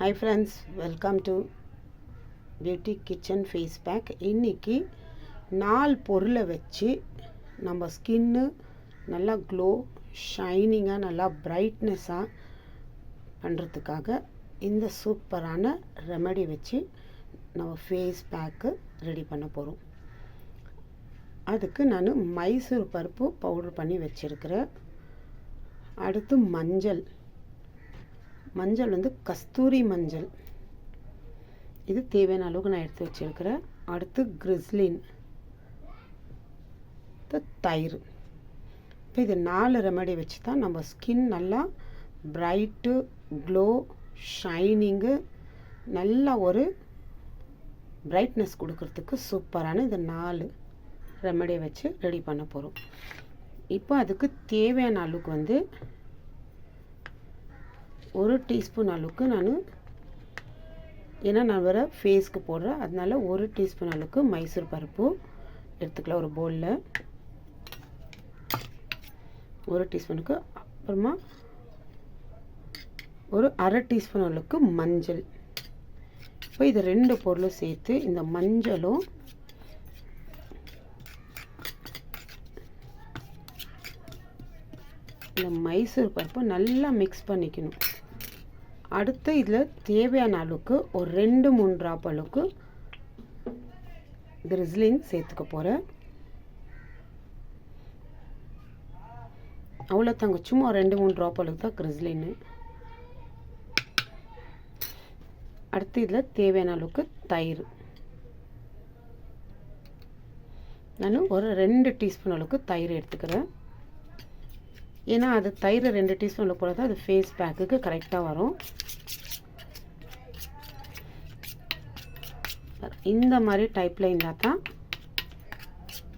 Hi friends, welcome to beauty kitchen face pack. இன்றைக்கி 4 பொருளை வச்சு நம்ம ஸ்கின்னு நல்லா க்ளோ ஷைனிங்காக நல்லா பிரைட்னஸாக பண்ணுறதுக்காக இந்த சூப்பரான ரெமெடி வச்சு நம்ம ஃபேஸ் பேக்கு ரெடி பண்ண போகிறோம். அதுக்கு நான் மைசூர் பருப்பு பவுடர் பண்ணி வச்சுருக்கிறேன். அடுத்து மஞ்சள் வந்து கஸ்தூரி மஞ்சள், இது தேவையான அளவுக்கு நான் எடுத்து வச்சுருக்கிறேன். அடுத்து கிரிஸ்லின், தயிர். இப்போ இது 4 ரெமெடி வச்சு தான் நம்ம ஸ்கின் நல்லா பிரைட்டு, க்ளோ, ஷைனிங்கு, நல்லா ஒரு பிரைட்னஸ் கொடுக்கறதுக்கு சூப்பரான இந்த 4 ரெமெடியை வச்சு ரெடி பண்ண போகிறோம். இப்போ அதுக்கு தேவையான அளவுக்கு வந்து 1 டீஸ்பூன் அளவுக்கு ஏன்னா நான் வேறு ஃபேஸ்க்கு போடுறேன், அதனால 1 டீஸ்பூன் அளவுக்கு மைசூர் பருப்பு எடுத்துக்கலாம் ஒரு பவுலில். 1 டீஸ்பூனுக்கு அப்புறமா ஒரு அரை டீஸ்பூன் அளவுக்கு மஞ்சள். இப்போ இது 2 பொருளும் சேர்த்து இந்த மஞ்சளும் இந்த மைசூர் பருப்பு நல்லா மிக்ஸ் பண்ணிக்கணும். அடுத்து இதில் தேவையான அளவுக்கு ஒரு 2-3 ட்ராப் அளவுக்கு கிரிஸ்லின் சேர்த்துக்க போகிறேன். அவ்வளோ தாங்க, சும்மா 2-3 ட்ராப் அளவுக்கு தான் கிரிஸ்லின். அடுத்து இதில் தேவையான அளவுக்கு தயிர். நான் ஒரு 2 டீஸ்பூன் அளவுக்கு தயிர் எடுத்துக்கிறேன். ஏன்னா அது தயிர் 2 டீஸ்பூனில் போட தான் அது ஃபேஸ் பேக்குக்கு கரெக்டாக வரும். இந்த மாதிரி டைப்பில் இருந்தால் தான்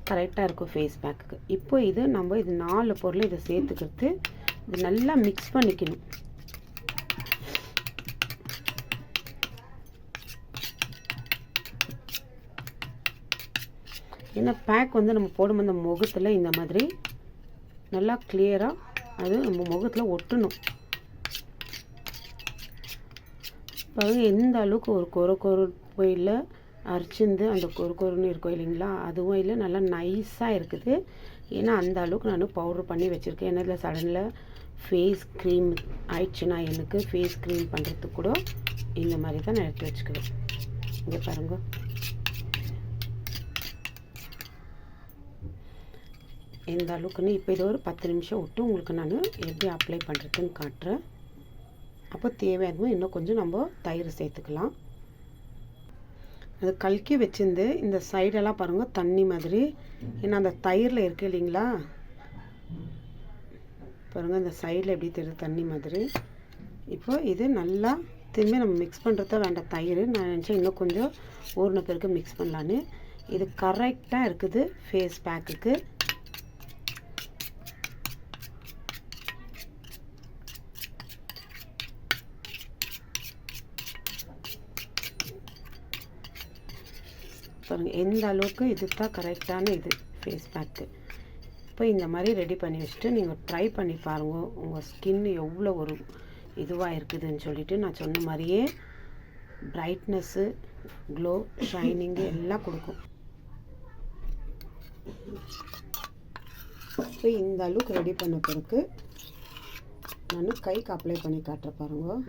கரெக்டாக இருக்கும் ஃபேஸ் பேக்குக்கு. இப்போ இது 4 பொருள் இதை சேர்த்துக்கிறது, இது நல்லா மிக்ஸ் பண்ணிக்கணும். ஏன்னா பேக் வந்து நம்ம போடும்போது அந்த முகத்தில் இந்த மாதிரி நல்லா கிளியராக அது நம்ம முகத்தில் ஒட்டணும். பாருங்க எந்த அளவுக்கு ஒரு கொரப்பு இல்லை, அரைச்சிந்து அந்த கொருன்னு இருக்கும் இல்லைங்களா, அதுவும் இல்லை, நல்லா நைஸாக இருக்குது. ஏன்னா அந்த அளவுக்கு நான் பவுடர் பண்ணி வச்சுருக்கேன். ஏன்னா இதில் சடனில் ஃபேஸ் க்ரீம் ஆயிடுச்சுன்னா எனக்கு ஃபேஸ் க்ரீம் பண்ணுறதுக்கு கூட இந்த மாதிரி தான் நான் எடுத்து வச்சுக்குவேன். இங்கே பாருங்க, எந்த அளவுக்குன்னு. இப்போ இது ஒரு 10 நிமிஷம் விட்டு உங்களுக்கு நான் எப்படி அப்ளை பண்ணுறதுன்னு காட்டுறேன். அப்போ தேவையானதும் இன்னும் கொஞ்சம் நம்ம தயிர் சேர்த்துக்கலாம். அது கலக்கி வச்சிருந்து இந்த சைடெல்லாம் பாருங்கள் தண்ணி மாதிரி, ஏன்னா அந்த தயிரில் இருக்குது இல்லைங்களா, பாருங்கள் இந்த சைடில் எப்படி தெரியுது தண்ணி மாதிரி. இப்போ இது நல்லா திரும்பி நம்ம மிக்ஸ் பண்ணுறத வேண்டாம் தயிர். நான் நினச்சேன் இன்னும் கொஞ்சம் ஊறின பிறகு மிக்ஸ் பண்ணலான்னு. இது கரெக்டாக இருக்குது ஃபேஸ் பேக்குக்கு. பாருங்கள் எந்த அளவுக்கு இது தான் கரெக்டான இது ஃபேஸ் பேக்கு. இப்போ இந்த மாதிரி ரெடி பண்ணி வச்சுட்டு நீங்கள் ட்ரை பண்ணி பாருங்கள், உங்கள் ஸ்கின் எவ்வளோ ஒரு இதுவாக இருக்குதுன்னு சொல்லிட்டு. நான் சொன்ன மாதிரியே பிரைட்னஸ்ஸு, க்ளோ, ஷைனிங்கு எல்லாம் கொடுக்கும். இப்போ இந்த அளவுக்கு ரெடி பண்ண பிறகு நான் கைக்கு அப்ளை பண்ணி காட்டுற பாருங்க.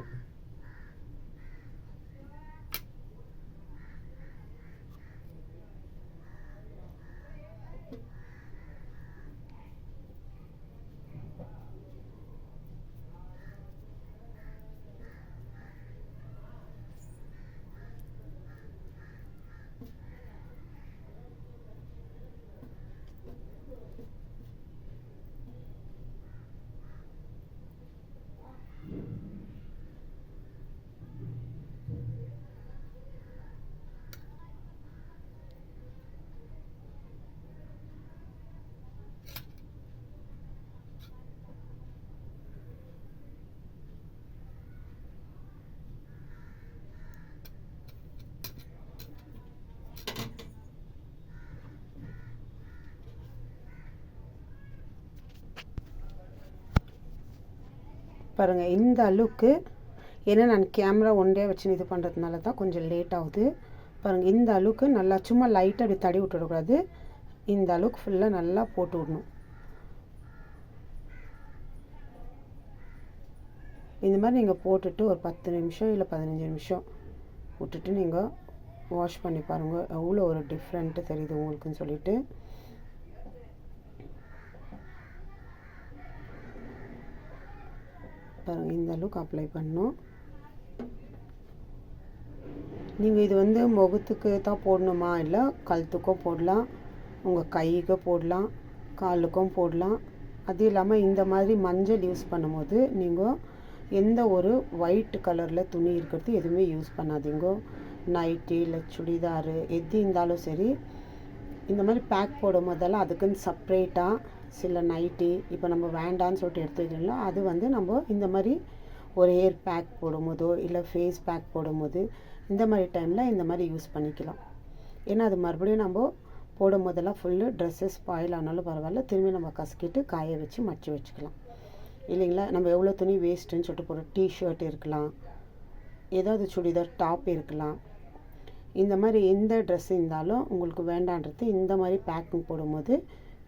பாருங்கள் இந்த அளவுக்கு ஏன்னா நான் கேமரா ஒன்றே வச்சு இது பண்ணுறதுனால தான் கொஞ்சம் லேட் ஆகுது. பாருங்கள், இந்த அளவுக்கு நல்லா சும்மா லைட்டாக அப்படி தடி விட்டுடக்கூடாது. இந்த அளவுக்கு ஃபுல்லாக நல்லா போட்டு விடணும். இந்த மாதிரி நீங்கள் போட்டுட்டு ஒரு 10 நிமிஷம் இல்லை 15 நிமிஷம் விட்டுட்டு நீங்கள் வாஷ் பண்ணி பாருங்கள், எவ்வளோ ஒரு டிஃப்ரெண்ட்டு தெரியுது உங்களுக்குன்னு சொல்லிட்டு. பாருங்கள், இந்த அளவுக்கு அப்ளை பண்ணணும். நீங்கள் இது வந்து முகத்துக்கு தான் போடணுமா, இல்லை கழுத்துக்கும் போடலாம், உங்கள் கைக்கு போடலாம், காலுக்கும் போடலாம். அது இல்லாமல் இந்த மாதிரி மஞ்சள் யூஸ் பண்ணும்போது நீங்கள் எந்த ஒரு ஒயிட் கலரில் துணி இருக்கிறது எதுவுமே யூஸ் பண்ணாதீங்க. நைட்டி இல்லை சுடிதாரு எது இருந்தாலும் சரி, இந்த மாதிரி பேக் போடும் போதெல்லாம் அதுக்குன்னு செப்ரேட்டாக சில நைட்டி இப்போ நம்ம வேண்டான்னு சொல்லிட்டு எடுத்துக்கிட்டோம்ல, அது வந்து நம்ம இந்த மாதிரி ஒரு ஹேர் பேக் போடும்போதோ இல்லை ஃபேஸ் பேக் போடும்போது இந்த மாதிரி டைமில் இந்த மாதிரி யூஸ் பண்ணிக்கலாம். ஏன்னா அது மறுபடியும் நம்ம போடும் போதெல்லாம் ஃபுல்லு ட்ரெஸ்ஸஸ் ஸ்பாயில் ஆனாலும் பரவாயில்ல, திரும்பி நம்ம கசக்கிட்டு காய வச்சு மடித்து வச்சுக்கலாம் இல்லைங்களா. நம்ம எவ்வளோ துணி வேஸ்ட்டுன்னு சொல்லிட்டு போகிற டிஷர்ட் இருக்கலாம், ஏதாவது சுடிதார் டாப் இருக்கலாம். இந்த மாதிரி எந்த ட்ரெஸ் இருந்தாலும் உங்களுக்கு வேண்டான்றது இந்த மாதிரி பேக்கிங் போடும்போது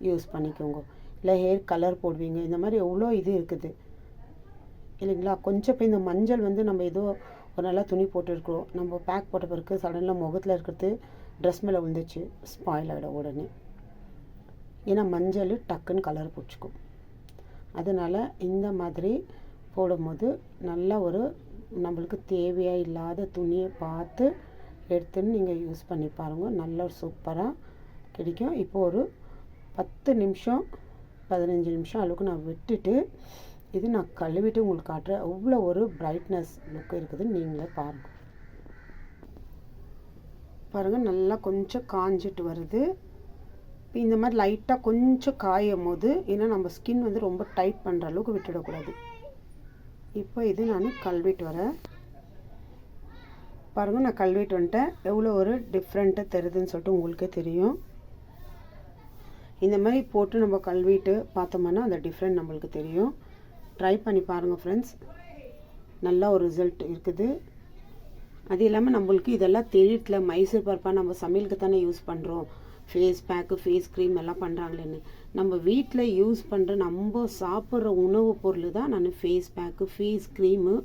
யூஸ் பண்ணிக்கோங்க. இல்லை ஹேர் கலர் போடுவீங்க, இந்த மாதிரி எவ்வளோ இது இருக்குது இல்லைங்களா. கொஞ்சம் இப்போ இந்த மஞ்சள் வந்து நம்ம ஏதோ ஒரு நல்லா துணி போட்டுருக்குறோம், நம்ம பேக் போட்ட பிறகு சடனாக முகத்தில் இருக்கிறது ட்ரெஸ் மேலே விழுந்துச்சு, ஸ்பாயில் ஆகிடும் உடனே. ஏன்னா மஞ்சள் டக்குன்னு கலர் பிடிச்சிக்கும். அதனால் இந்த மாதிரி போடும்போது நல்லா ஒரு நம்மளுக்கு தேவையாக இல்லாத துணியை பார்த்து எடுத்துன்னு நீங்கள் யூஸ் பண்ணி பாருங்கள், நல்லா சூப்பராக கிடைக்கும். இப்போது ஒரு 10 நிமிஷம் 15 நிமிஷம் அளவுக்கு நான் விட்டுட்டு இது நான் கழுவிட்டு உங்களுக்கு காட்டுறேன். அவ்வளோ ஒரு பிரைட்னஸ் லுக் இருக்குதுன்னு நீங்களே பாருங்கள். பாருங்கள், நல்லா கொஞ்சம் காஞ்சிட்டு வருது. இந்த மாதிரி லைட்டாக கொஞ்சம் காயும் போது, ஏன்னா நம்ம ஸ்கின் வந்து ரொம்ப டைட் பண்ணுற அளவுக்கு விட்டுடக்கூடாது. இப்போ இது நான் கழுவிட்டு வரேன். பாருங்கள், நான் கழுவிட்டு வந்துட்டேன். எவ்வளோ ஒரு டிஃப்ரெண்ட்டாக தெரியுதுன்னு சொல்லிட்டு உங்களுக்கே தெரியும். இந்த மாதிரி போட்டு நம்ம கழுவிட்டு பார்த்தோம்னா அந்த டிஃப்ரெண்ட் நம்மளுக்கு தெரியும். ட்ரை பண்ணி பாருங்கள் ஃப்ரெண்ட்ஸ், நல்லா ஒரு ரிசல்ட் இருக்குது. அது இல்லாமல் நம்மளுக்கு இதெல்லாம் தெரியல, மைசூர் பருப்பாக நம்ம சமையலுக்கு தானே யூஸ் பண்ணுறோம், ஃபேஸ் பேக்கு ஃபேஸ் க்ரீம் எல்லாம் பண்ணுறாங்களேன்னு. நம்ம வீட்டில் யூஸ் பண்ணுற நம்ம சாப்பிட்ற உணவு பொருள் தான் நான் ஃபேஸ் பேக்கு ஃபேஸ் க்ரீமு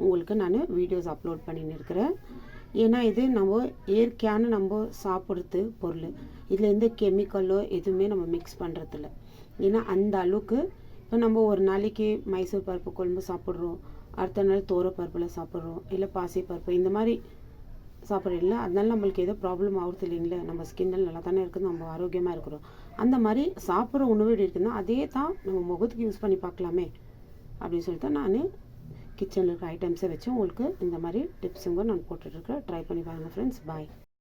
உங்களுக்கு நான் வீடியோஸ் அப்லோட் பண்ணின்னு இருக்கிறேன். ஏன்னா இது நம்ம இயற்கையான நம்ம சாப்பிட்றது பொருள், இதில் எந்த கெமிக்கலோ எதுவுமே நம்ம மிக்ஸ் பண்ணுறதில்ல. ஏன்னா அந்த அளவுக்கு இப்போ நம்ம ஒரு நாளைக்கு மைசூர் பருப்பு குழம்பு சாப்பிட்றோம், அடுத்த நாள் தோரப்பருப்பில் சாப்பிட்றோம், இல்லை பாசி பருப்பு இந்த மாதிரி சாப்பிட்றீங்களா, அதனால நம்மளுக்கு ஏதோ ப்ராப்ளம் ஆகுறது இல்லைங்களே, நம்ம ஸ்கின்னில் நல்லா தானே இருக்குது, நம்ம ஆரோக்கியமாக இருக்கிறோம். அந்த மாதிரி சாப்பிட்ற உணவு இருக்குதுன்னா அதே தான் நம்ம முகத்துக்கு யூஸ் பண்ணி பார்க்கலாமே அப்படின்னு சொல்லிட்டு நான் கிச்சனில் இருக்கிற ஐட்டம்ஸை வச்சு உங்களுக்கு இந்த மாதிரி டிப்ஸுங்க நான் போட்டுட்ருக்கேன். ட்ரை பண்ணி பாருங்கள் ஃப்ரெண்ட்ஸ். பாய்.